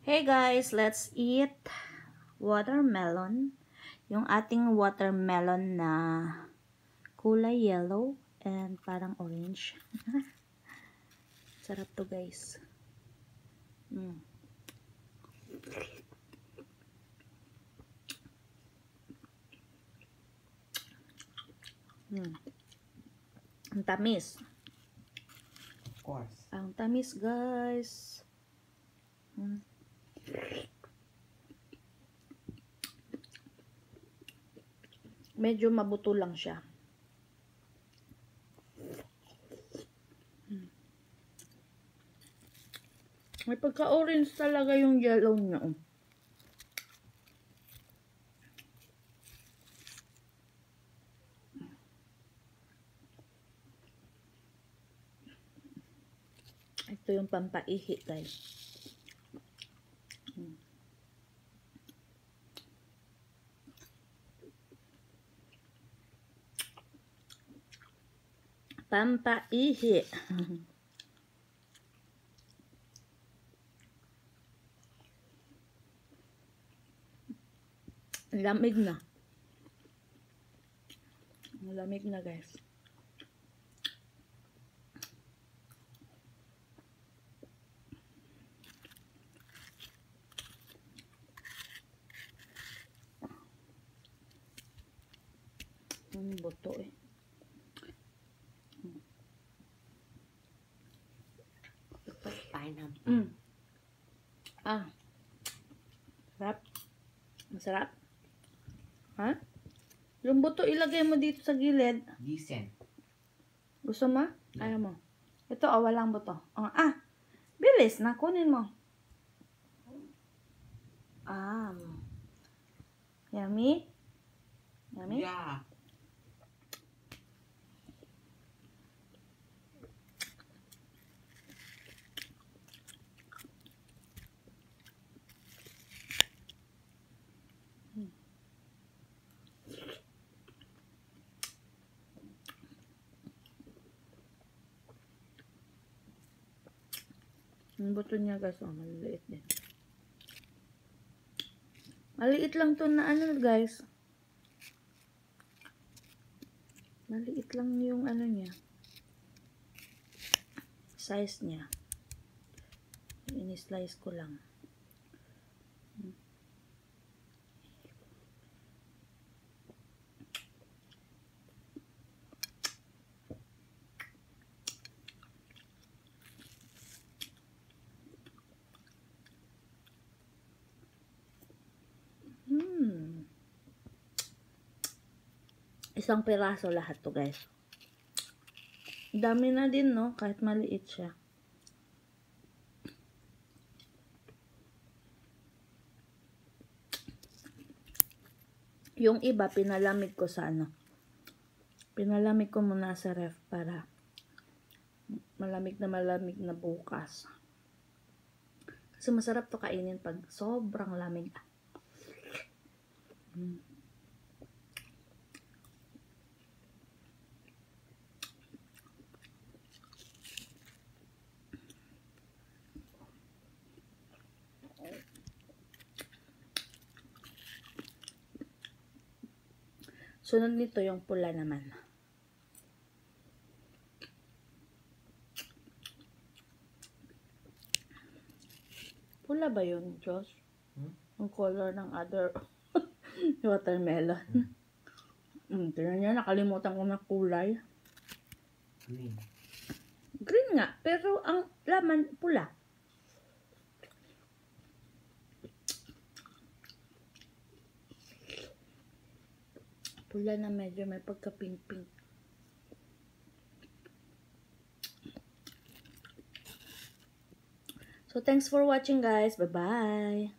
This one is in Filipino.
Hey guys, let's eat watermelon. Yung ating watermelon na kulay yellow and parang orange. Sarap to guys. Ang tamis. Of course. Ang tamis guys. Medyo mabuto lang siya. May pagka-orange talaga yung yellow niya. Ito yung pampaihi guys. Pampaihi. Lamig na. Lamig na guys. Ang buto eh. Pineapple. Sarap. Masarap. Ha? Yung buto ilagay mo dito sa gilid. Decent. Gusto mo? Ayaw mo. Ito, walang buto. Bilis na. Kunin mo. Yummy? Yummy? Yeah. Yung buto niya guys, maliliit din. Maliit lang to na guys. Maliit lang yung niya. Size niya. Ini-slice ko lang. Isang piraso lahat to guys. Dami na din no, kahit maliit siya. Yung iba pinalamig ko sa Pinalamig ko muna sa ref para malamig na bukas. Kasi masarap to kainin pag sobrang lamig. Sunod nito yung pula naman. Pula ba yun, Josh? Yung color ng other watermelon. Tignan niya, nakalimutan ko na kulay. Green. Green nga, pero ang laman pula. Pula na medyo may pagka-pink-pink. So, thanks for watching guys. Bye-bye!